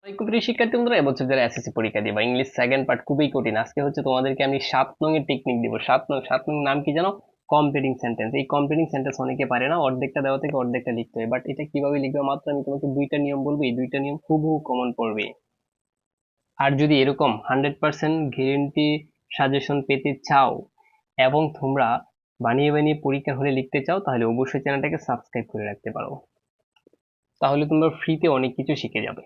প্রিয় শিক্ষার্থী বন্ধুরা, এবছর যারা এসএসসি পরীক্ষা দিবা ইংলিশ সেকেন্ড পার্ট খুবই কঠিন। আজকে হচ্ছে তোমাদেরকে আমি 7 নং এর টেকনিক দিব। 7 নং নাম কি জানো? Completing sentence. এই কমপ্লিটিং সেন্টেন্স অনেকে পারে না, অর্ধেকটা দেওয়া থেকে অর্ধেকটা লিখতে হয়। বাট এটা কিভাবে লিখবে মাত্র আমি তোমাকে দুইটা নিয়ম বলবো, এই দুইটা নিয়ম হুবহু কমন পড়বে। আর যদি এরকম 100% গ্যারেন্টি সাজেশন পেতে চাও এবং তোমরা বানিয়ে বানিয়ে পরীক্ষার হলে লিখতে চাও, তাহলে অবশ্যই চ্যানেলটাকে সাবস্ক্রাইব করে রাখতে পারো। তাহলে তোমরা ফ্রিতে অনেক কিছু শিখে যাবে।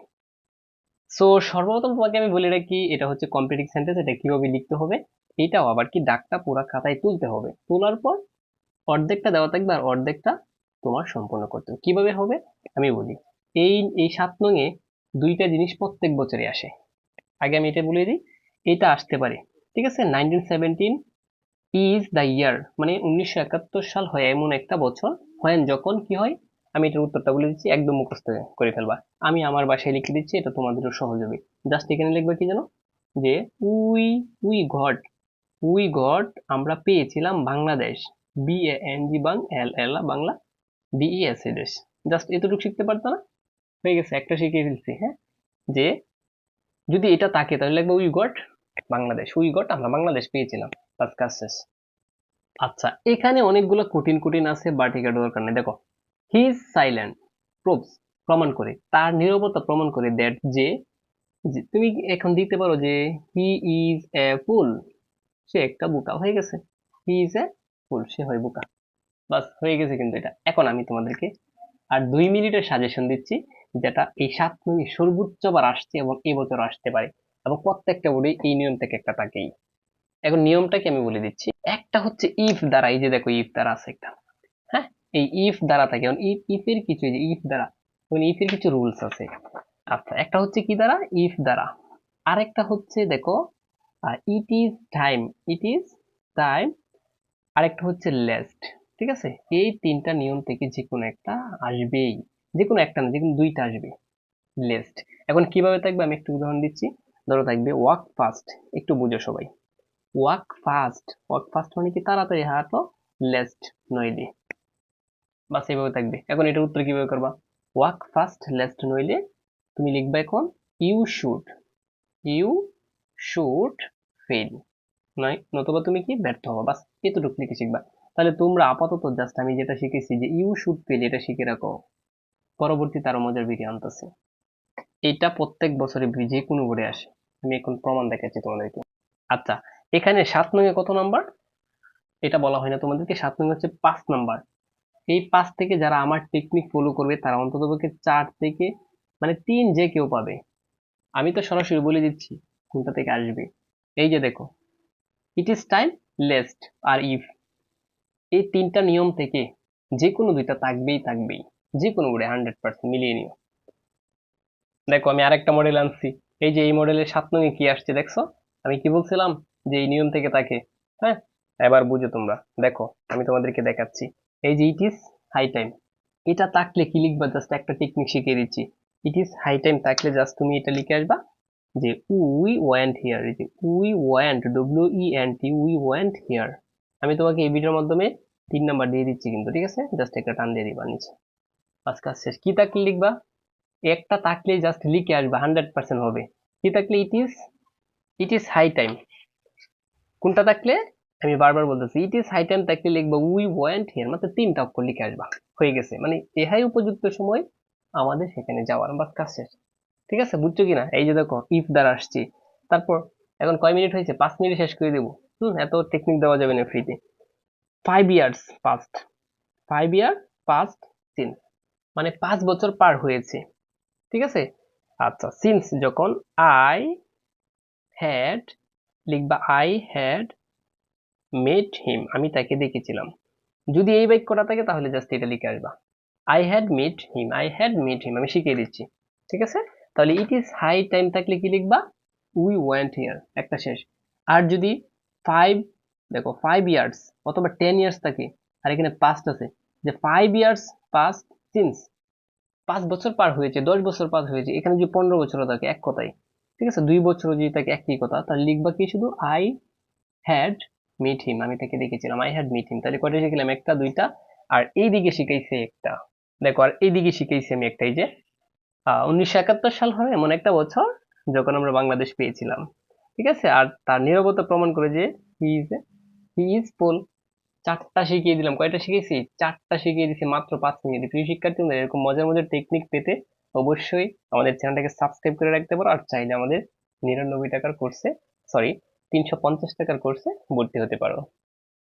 সো সর্বপ্রথম তোমাকে আমি বলে রাখি, এটা হচ্ছে কমপ্লিটিং সেন্টেন্স। এটা কিভাবে লিখতে হবে, এটাও আবার কি ডাকটা পুরা খাতায় তুলতে হবে। তোলার পর অর্ধেকটা দেওয়া থাকবে আর অর্ধেকটা তোমার সম্পূর্ণ করতে হবে। কিভাবে হবে আমি বলি। এই এই 7 নং এ দুইটা জিনিস প্রত্যেক বছরে আসে। আগে আমি এটা বলে দিই, এটা আসতে পারে। ঠিক আছে, 1917 ইজ দ্য ইয়ার, মানে 1971 সাল হয় এমন একটা বছর হয় যখন কি হয়। আমি এটার উত্তরটা বলে দিচ্ছি, একদম মুখস্থ করে ফেলবা। আমি আমার ভাষায় লিখে দিচ্ছি, এটা তোমাদেরও সহজ হবে। জাস্ট এখানে লিখবে কি জানো, যে we we got we got আমরা পেয়েছিলাম বাংলাদেশ। BANG বাং এল এল বাংলা DES দেশ। জাস্ট এতটুকু শিখতে পারতো না? হয়ে গেছে, একটা শিখিয়ে ফেলছি। হ্যাঁ, যে যদি এটা থাকে তাহলে লিখবে we got Bangladesh, we got আমরা বাংলাদেশ পেয়েছিলাম। বাস, কাজ শেষ। আচ্ছা, এখানে অনেকগুলো কঠিন কঠিন আছে, বাট এটার দরকার নেই। দেখো, হি ইজ সাইলেন্ট প্রুভস, প্রমাণ করে, তার নীরবতা প্রমাণ করে দ্যাট, যে তুমি এখন দিতে পারো যে হি ইজ এ ফুল, সে একটা বোকা। হয়ে গেছে, হি ইজ এ ফুল, সে হয় বোকা। বাস, হয়ে গেছে। কিন্তু এটা এখন আমি তোমাদেরকে আর 2 মিনিটের সাজেশন দিচ্ছি, যেটা এই 7 মিনিট সর্বোচ্চ বার আসছে এবং এবছর আসতে পারে, এবং প্রত্যেকটা বোর্ডে এই নিয়ম থেকে একটা থাকেই। এখন নিয়মটা কি আমি বলে দিচ্ছি। একটা হচ্ছে ইফ দ্বারা, এই যে দেখো ইফ দ্বারা আছে একটা। হ্যাঁ, এই ইফ দ্বারা থাকে। ইফ এর কিছু, এই যে ইফ দ্বারা, ইফ এর কিছু রুলস আছে। আচ্ছা, একটা হচ্ছে কি দ্বারা, ইফ দ্বারা। আরেকটা হচ্ছে দেখো, it is time, it is time. আরেকটা হচ্ছে লেস্ট। ঠিক আছে, এই তিনটা নিয়ম থেকে যে কোনো একটা আসবেই। যে কোনো একটা না, যে কোনো দুইটা আসবে। লেস্ট। এখন কিভাবে থাকবে আমি একটু উদাহরণ দিচ্ছি। ধরো থাকবে ওয়াক ফাস্ট, একটু বুঝো সবাই। ওয়াক ফাস্ট, ওয়াক ফাস্ট মানে কি তাড়াতাড়ি হাঁটো, লেস্ট নইলে। বাস, এইভাবে থাকবে। এখন এটার উত্তর কিভাবে করবা? ওয়াক ফাস্ট লেস্ট নইলে তুমি লিখবে এখন you should, you should fail, নয় নতুবা তুমি কি ব্যর্থ হবা। বাস, এতটুকু লিখে শিখবা। তাহলে তোমরা আপাতত জাস্ট আমি যেটা শিখেছি যে ইউ শুড ফেল, এটা শিখে রাখো। পরবর্তীতে আরো মজার ভিডিও আনতেছে। এটা প্রত্যেক বছরে যে কোনো বোর্ডে আসে। আমি এখন প্রমাণ দেখাচ্ছি তোমাদেরকে। আচ্ছা, এখানে 7 নং কত নাম্বার এটা বলা হয় না তোমাদেরকে। 7 নং হচ্ছে 5 নাম্বার। এই 5 থেকে যারা আমার টেকনিক ফলো করবে তারা অন্ততপক্ষে 4 থেকে, মানে 3 যে কেউ পাবে। আমি তো সরাসরি বলে দিচ্ছি কোনটা থেকে আসবে। এই যে দেখো, ইট ইজ টাইম, লেস্ট আর ইফ, এই তিনটা নিয়ম থেকে যে কোনো দুইটা থাকবেই থাকবেই। যে কোনো বোর্ডে 100% মিলিয়ে নিও। দেখো, আমি আরেকটা মডেল আনছি। এই যে এই মডেলের 7 নং কি আসছে দেখছো? আমি কি বলছিলাম যে এই নিয়ম থেকে থাকে। হ্যাঁ, এবার বুঝো তোমরা। দেখো, আমি তোমাদেরকে দেখাচ্ছি। এই যে ইট ইজ হাই টাইম, এটা থাকলে কি লিখবা, জাস্ট একটা টেকনিক শিখিয়ে দিচ্ছি। ইট ইজ হাই টাইম থাকলে জাস্ট তুমি এটা লিখে আসবা যে উই ওয়ান্ট হিয়ার। এই যে we want, WENT, we want here. আমি তোমাকে এই ভিডিওর মাধ্যমে 3 নাম্বার দিয়ে দিচ্ছি কিন্তু, ঠিক আছে? জাস্ট একটা টান দিয়ে দিবা নিচে। পাঁচ কাজ শেষ। কি থাকলে লিখবা? একটা থাকলেই জাস্ট লিখে আসবে, 100% হবে। কি থাকলে? It is high time. কোনটা থাকলে? আমি বারবার বলতেছি, ইট ইজ হাই টাইম থাকলে লিখবা উই ওয়ান্ট হিয়ার, মাত্র 3টা অক্ষর লিখে আসবা। হয়ে গেছে, মানে এহাই উপযুক্ত সময় আমাদের সেখানে যাওয়ার। বাস, কাজ শেষ। ঠিক আছে, বুঝছো কিনা? এই যে দেখো, ইফ দ্বারা আসছি। তারপর এখন কয় মিনিট হয়েছে? 5 মিনিট শেষ করে দেবো। এত টেকনিক দেওয়া যাবে না ফ্রিতে। 5 ইয়ার্স পাস্ট, 5 ইয়ার পাস্ট সিন্স, মানে 5 বছর পার হয়েছে। ঠিক আছে। আচ্ছা, সিন্স যখন আই হ্যাড, লিখবা আই হ্যাড মেট হিম, আমি তাকে দেখেছিলাম। যদি এই বাক্যটা থাকে তাহলে জাস্ট এটা লিখে আসবা, I had met him, I had met him. আমি শিখিয়ে দিচ্ছি। ঠিক আছে। তাহলে ইট ইজ হাই টাইম থাকলে কি লিখবা? উই ওয়েন্ট হিয়ার, একটা শেষ। আর যদি 5, দেখো 5 ইয়ার্স অথবা 10 ইয়ার্স থাকে, আর এখানে পাস্ট আছে, যে 5 ইয়ার্স পাস্ট সিন্স, 5 বছর পার হয়েছে, 10 বছর পার হয়েছে, এখানে যদি 15 বছরও থাকে এক কথাই। ঠিক আছে, 2 বছরও যদি থাকে একই কথা, তাহলে লিখবা কি শুধু আই হ্যাড মিট হিম, আমি তাকে দেখেছিলাম। I had meet him. তাহলে কয়টা শিখলাম? একটা, দুইটা। আর এইদিকে শিখাইছে একটা। দেখো, আর এইদিকে শিখাইছি আমি একটা, এই যে 1971 সাল হবে এমন একটা বছর যখন আমরা বাংলাদেশ পেয়েছিলাম। ঠিক আছে, আর তার নীরবতা প্রমাণ করে যে he is he is pole. চারটা শিখিয়ে দিলাম, কয়টা শিখেছি? চারটা শিখিয়ে দিছি মাত্র 5 মিনিটে। প্রিয় শিক্ষার্থী, এরকম মজার মজার টেকনিক পেতে অবশ্যই আমাদের চ্যানেলটাকে সাবস্ক্রাইব করে রাখতে পারো, আর চাইলে আমাদের 99 টাকার কোর্সে, সরি, 350 টাকার কোর্সে ভর্তি হতে পারো।